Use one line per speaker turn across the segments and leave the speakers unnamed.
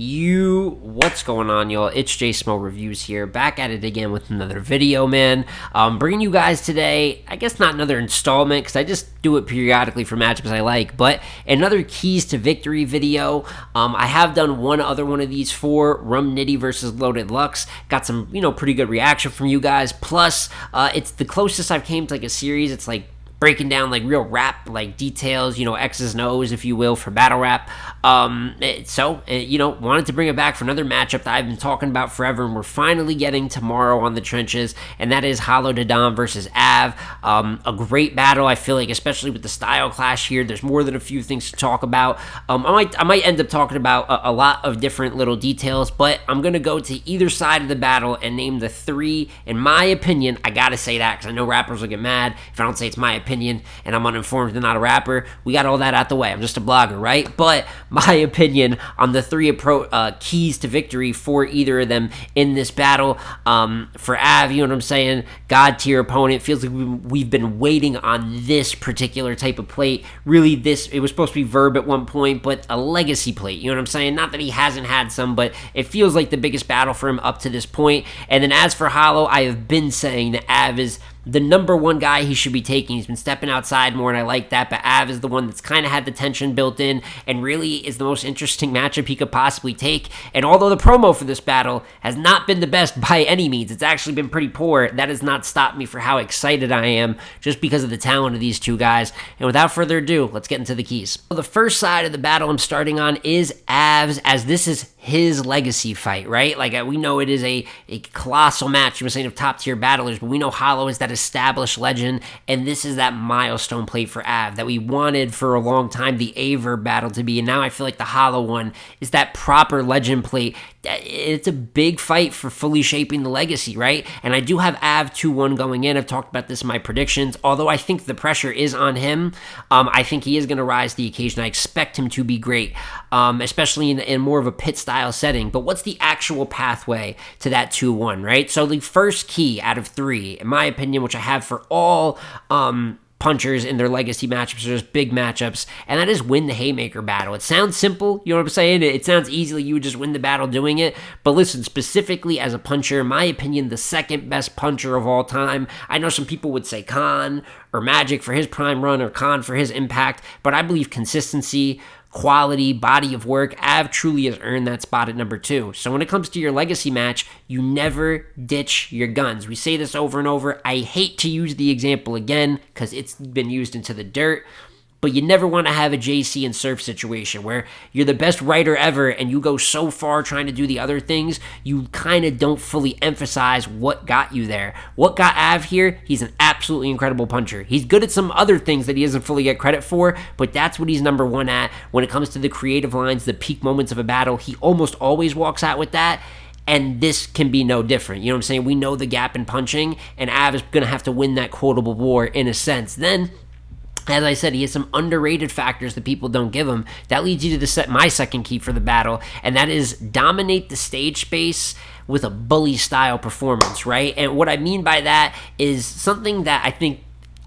What's going on, y'all? It's J Smo Reviews here, back at it again with another video, man. Bringing you guys today, I guess not another installment, because I just do it periodically for matchups I like, but another keys to victory video. I have done one other one of these for Rum Nitty versus Loaded Lux. Got some, pretty good reaction from you guys. Plus, it's the closest I've came to like a series. It's like breaking down like real rap like details, X's and O's, if you will, for battle rap. Wanted to bring it back for another matchup that I've been talking about forever, and we're finally getting tomorrow on the trenches, and that is Hollow and Ave versus Ave. A great battle, I feel like, especially with the style clash here. There's more than a few things to talk about. I might end up talking about a lot of different little details, but I'm gonna go to either side of the battle and name the three, in my opinion. I gotta say that because I know rappers will get mad if I don't say it's my opinion and I'm uninformed and not a rapper. We got all that out the way. I'm just a blogger, right? But my opinion on the three keys to victory for either of them in this battle. For Ave, you know what I'm saying? God tier opponent. Feels like we've been waiting on this particular type of plate. Really, it was supposed to be Verb at one point, but a legacy plate. You know what I'm saying? Not that he hasn't had some, but it feels like the biggest battle for him up to this point. And then as for Hollow, I have been saying that Ave is the number one guy he should be taking. He's been stepping outside more, and I like that, but Ave is the one that's kind of had the tension built in and really is the most interesting matchup he could possibly take. And although the promo for this battle has not been the best by any means, it's actually been pretty poor, that has not stopped me for how excited I am just because of the talent of these two guys. And without further ado, let's get into the keys. So the first side of the battle I'm starting on is Ave's, as this is his legacy fight, right? Like, we know it is a colossal match. You were saying of top tier battlers, but we know Hollow is that established legend, and this is that milestone plate for Ave that we wanted for a long time the Aver battle to be, and now I feel like the Hollow one is that proper legend plate. It's a big fight for fully shaping the legacy, right? And I do have Ave 2-1 going in. I've talked about this in my predictions, although I think the pressure is on him. I think he is going to rise to the occasion. I expect him to be great, especially in more of a pit style setting. But what's the actual pathway to that 2-1, right? So the first key out of three, in my opinion, which I have for all punchers in their legacy matchups, or just big matchups, and that is win the haymaker battle. It sounds simple, you know what I'm saying? It sounds easy, like you would just win the battle doing it, but listen, specifically as a puncher, in my opinion, the second best puncher of all time. I know some people would say Khan or Magic for his prime run, or Khan for his impact, but I believe consistency, quality, body of work, Ave truly has earned that spot at number 2. So when it comes to your legacy match, you never ditch your guns. We say this over and over. I hate to use the example again because it's been used into the dirt, but you never want to have a JC and Surf situation where you're the best writer ever and you go so far trying to do the other things, you kind of don't fully emphasize what got you there. What got Ave here? He's an absolutely incredible puncher. He's good at some other things that he doesn't fully get credit for, but that's what he's number one at. When it comes to the creative lines, the peak moments of a battle, he almost always walks out with that. And this can be no different. You know what I'm saying? We know the gap in punching, and Ave is going to have to win that quotable war in a sense. Then, as I said, he has some underrated factors that people don't give him. That leads you to my second key for the battle, and that is dominate the stage space with a bully-style performance, right? And what I mean by that is something that I think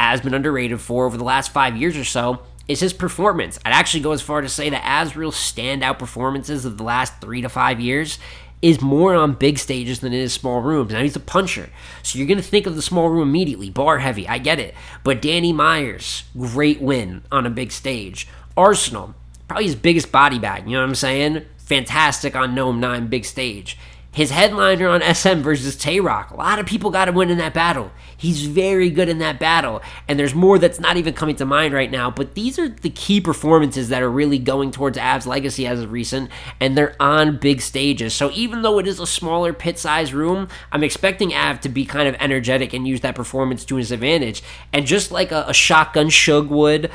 has been underrated for over the last 5 years or so is his performance. I'd actually go as far to say that Av's real standout performances of the last 3 to 5 years is more on big stages than it is small rooms. Now, he's a puncher, so you're going to think of the small room immediately. Bar heavy, I get it. But Danny Myers, great win on a big stage. Arsenal, probably his biggest body bag, you know what I'm saying? Fantastic on Gnome 9 big stage. His headliner on SM versus Tay-Rock. A lot of people got to win in that battle. He's very good in that battle. And there's more that's not even coming to mind right now. But these are the key performances that are really going towards Ave's legacy as of recent. And they're on big stages. So even though it is a smaller pit-sized room, I'm expecting Ave to be kind of energetic and use that performance to his advantage. And just like a shotgun Shug would,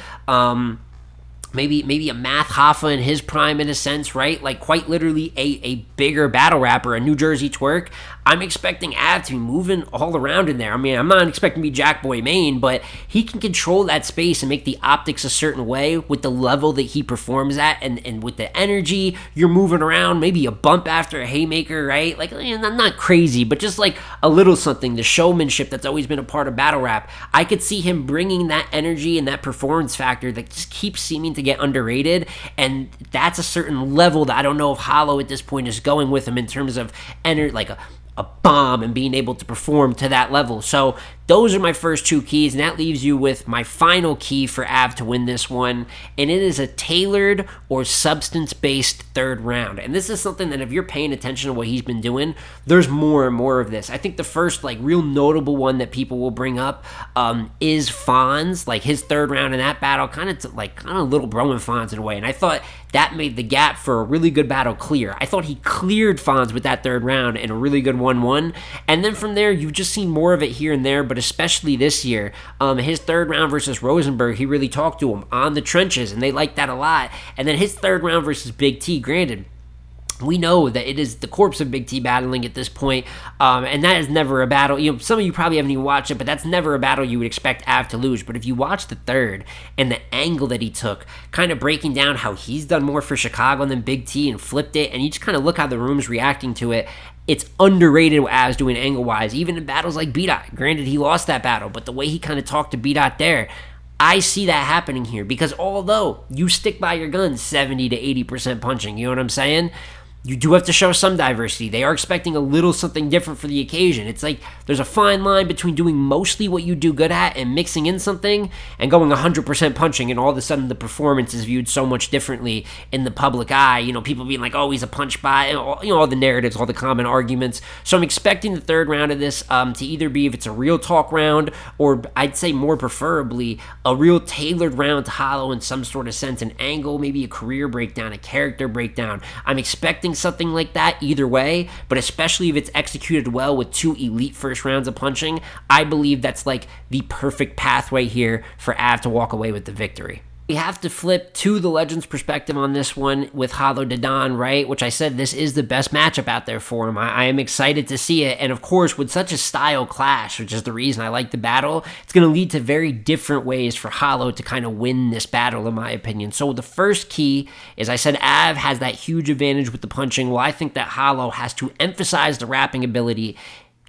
maybe a Math Hoffa in his prime in a sense, right? Like quite literally a bigger battle rapper, a New Jersey Twerk. I'm expecting Ave to be moving all around in there. I mean, I'm not expecting to be Jackboy Main, but he can control that space and make the optics a certain way with the level that he performs at, and with the energy, you're moving around, maybe a bump after a haymaker, right? Like, not crazy, but just like a little something, the showmanship that's always been a part of battle rap. I could see him bringing that energy and that performance factor that just keeps seeming to get underrated, and that's a certain level that I don't know if Hollow at this point is going with him in terms of like a bomb and being able to perform to that level. So those are my first two keys, and that leaves you with my final key for Ave to win this one, and it is a tailored or substance-based third round. And this is something that if you're paying attention to what he's been doing, there's more and more of this. I think the first like real notable one that people will bring up is Fonz, like his third round in that battle, kind of little Roman Fonz in a way. And I thought that made the gap for a really good battle clear. I thought he cleared Fonz with that third round in a really good 1-1. And then from there, you've just seen more of it here and there, but especially this year. His third round versus Rosenberg, he really talked to him on the trenches, and they liked that a lot. And then his third round versus Big T, granted, we know that it is the corpse of Big T battling at this point, and that is never a battle. You know, some of you probably haven't even watched it, but that's never a battle you would expect Ave to lose. But if you watch the third and the angle that he took, kind of breaking down how he's done more for Chicago than Big T and flipped it, and you just kind of look how the room's reacting to it, it's underrated what Ave's doing angle-wise, even in battles like B-Dot. Granted, he lost that battle, but the way he kind of talked to B-Dot there, I see that happening here, because although you stick by your guns 70 to 80% punching, you know what I'm saying? You do have to show some diversity. They are expecting a little something different for the occasion. It's like there's a fine line between doing mostly what you do good at and mixing in something and going 100% punching, and all of a sudden the performance is viewed so much differently in the public eye. You know, people being like, oh, he's a punch bot, and all the narratives, all the common arguments. So I'm expecting the third round of this to either be, if it's a real talk round, or I'd say more preferably a real tailored round to Hollow in some sort of sense, an angle, maybe a career breakdown, a character breakdown. I'm expecting something like that either way, but especially if it's executed well with two elite first rounds of punching, I believe that's like the perfect pathway here for Ave to walk away with the victory. We have to flip to the Legends perspective on this one with Hollow Dadan, right? Which I said this is the best matchup out there for him. I am excited to see it. And of course, with such a style clash, which is the reason I like the battle, it's going to lead to very different ways for Hollow to kind of win this battle, in my opinion. So the first key is, I said Ave has that huge advantage with the punching. Well, I think that Hollow has to emphasize the rapping ability,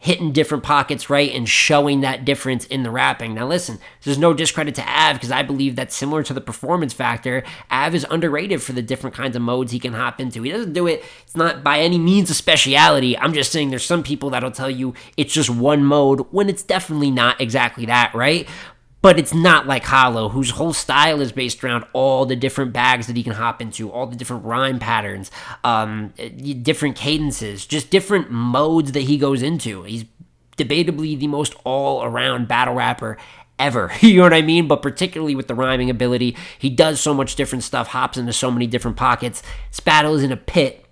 hitting different pockets, right, and showing that difference in the rapping. Now listen, there's no discredit to Ave, because I believe that's similar to the performance factor. Ave is underrated for the different kinds of modes he can hop into. He doesn't do it, it's not by any means a speciality. I'm just saying there's some people that'll tell you it's just one mode, when it's definitely not exactly that, right? But it's not like Hollow, whose whole style is based around all the different bags that he can hop into, all the different rhyme patterns, different cadences, just different modes that he goes into. He's debatably the most all-around battle rapper ever, you know what I mean? But particularly with the rhyming ability, he does so much different stuff, hops into so many different pockets. This battle is in a pit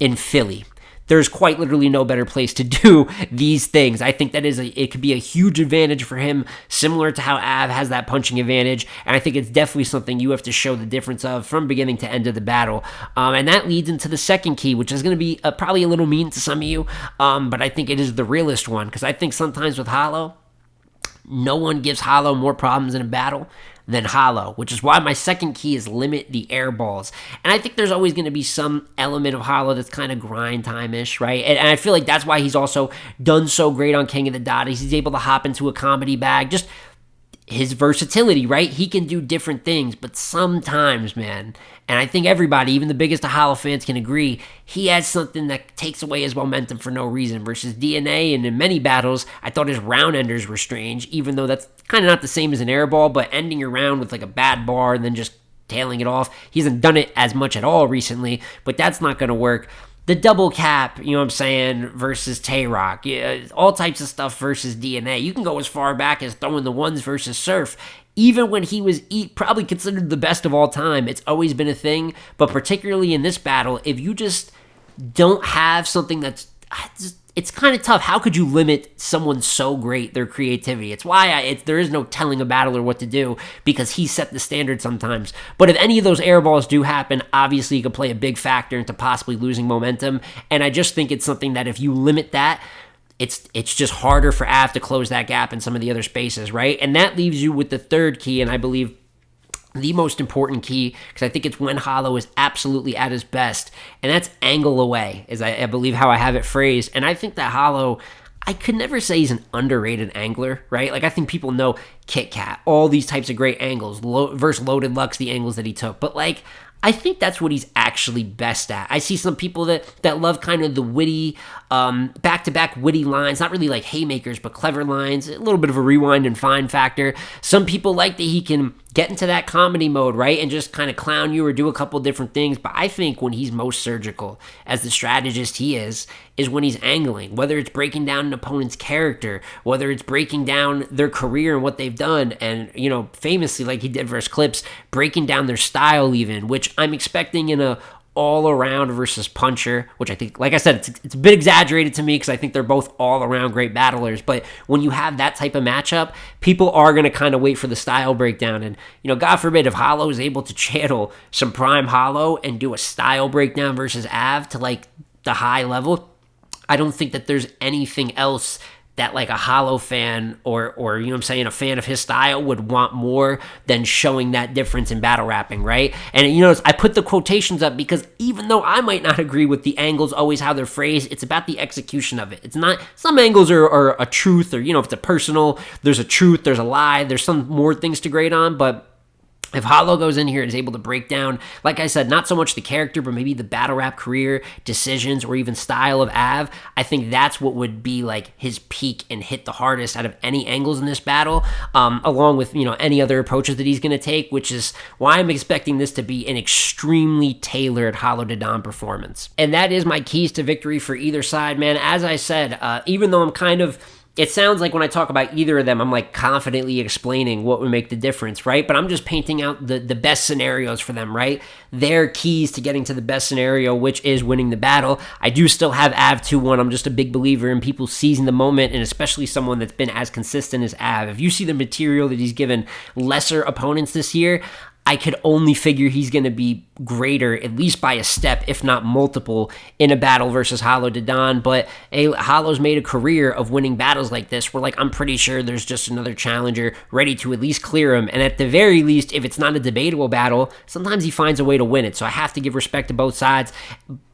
in Philly. There's quite literally no better place to do these things. I think that it could be a huge advantage for him, similar to how Ave has that punching advantage, and I think it's definitely something you have to show the difference of from beginning to end of the battle. And that leads into the second key, which is going to be probably a little mean to some of you, but I think it is the realest one, because I think sometimes with Hollow, no one gives Hollow more problems in a battle than Hollow, which is why my second key is limit the air balls. And I think there's always going to be some element of Hollow that's kind of grind time-ish, right? And I feel like that's why he's also done so great on King of the Dotties. He's able to hop into a comedy bag, just his versatility, right? He can do different things, but sometimes, man, and I think everybody, even the biggest of Hollow fans, can agree, he has something that takes away his momentum for no reason. Versus DNA, and in many battles, I thought his round enders were strange, even though that's kind of not the same as an air ball, but ending your round with like a bad bar and then just tailing it off. He hasn't done it as much at all recently, but that's not going to work. The double cap, you know what I'm saying, versus Tay-Rock, all types of stuff versus DNA. You can go as far back as throwing the ones versus Surf. Even when he was probably considered the best of all time, it's always been a thing. But particularly in this battle, if you just don't have something that's it's kind of tough. How could you limit someone so great, their creativity? It's why there is no telling a battler what to do, because he set the standard sometimes. But if any of those air balls do happen, obviously it could play a big factor into possibly losing momentum. And I just think it's something that if you limit that, it's just harder for Ave to close that gap in some of the other spaces, right? And that leaves you with the third key, and I believe the most important key, because I think it's when Hollow is absolutely at his best, and that's angle away, is I believe how I have it phrased. And I think that Hollow, I could never say he's an underrated angler, right? Like, I think people know Kit Kat, all these types of great angles, versus Loaded Lux, the angles that he took. But, like, I think that's what he's actually best at. I see some people that love kind of the witty, back-to-back witty lines, not really like haymakers, but clever lines, a little bit of a rewind and find factor. Some people like that he can get into that comedy mode, right, and just kind of clown you or do a couple different things. But I think when he's most surgical, as the strategist he is when he's angling, whether it's breaking down an opponent's character, whether it's breaking down their career and what they've done, and, you know, famously, like he did versus Clips, breaking down their style even, which I'm expecting in a all-around versus puncher, which I think, like I said, it's a bit exaggerated to me because I think they're both all-around great battlers. But when you have that type of matchup, people are going to kind of wait for the style breakdown. And, you know, God forbid if Hollow is able to channel some prime Hollow and do a style breakdown versus Ave to, like, the high level, I don't think that there's anything else that, like, a Hollow fan or you know what I'm saying, a fan of his style would want more than showing that difference in battle rapping, right? And, you know, I put the quotations up because even though I might not agree with the angles, always how they're phrased, it's about the execution of it. It's not, some angles are a truth, or, you know, if it's a personal, there's a truth, there's a lie, there's some more things to grade on, but if Hollow goes in here and is able to break down, like I said, not so much the character, but maybe the battle rap career, decisions, or even style of Ave, I think that's what would be like his peak and hit the hardest out of any angles in this battle, along with, you know, any other approaches that he's going to take, which is why I'm expecting this to be an extremely tailored Hollow to Don performance. And that is my keys to victory for either side, man. As I said, even though I'm kind of, it sounds like when I talk about either of them, I'm like confidently explaining what would make the difference, right? But I'm just painting out the best scenarios for them, right? Their keys to getting to the best scenario, which is winning the battle. I do still have Ave 2-1. I'm just a big believer in people seizing the moment, and especially someone that's been as consistent as Ave. If you see the material that he's given lesser opponents this year, I could only figure he's going to be greater, at least by a step, if not multiple, in a battle versus Hollow to Don. But Hollow's made a career of winning battles like this where, like, I'm pretty sure there's just another challenger ready to at least clear him. And at the very least, if it's not a debatable battle, sometimes he finds a way to win it. So I have to give respect to both sides,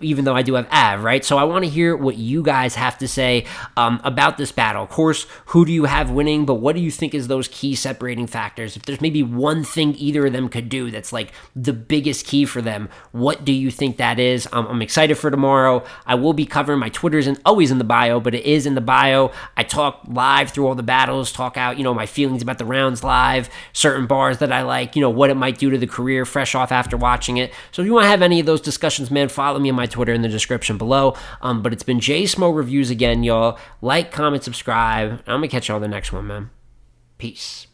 even though I do have Ave, right? So I want to hear what you guys have to say about this battle. Of course, who do you have winning, but what do you think is those key separating factors? If there's maybe one thing either of them could do that's like the biggest key for them, what do you think that is? I'm excited for tomorrow. I will be covering, my Twitter's always in the bio, but it is in the bio. I talk live through all the battles, talk out, you know, my feelings about the rounds live, certain bars that I like, you know, what it might do to the career fresh off after watching it. So if you want to have any of those discussions, man, follow me on my Twitter in the description below. But it's been J Smo Reviews again, y'all. Like, comment, subscribe. I'm gonna catch y'all on the next one, man. Peace.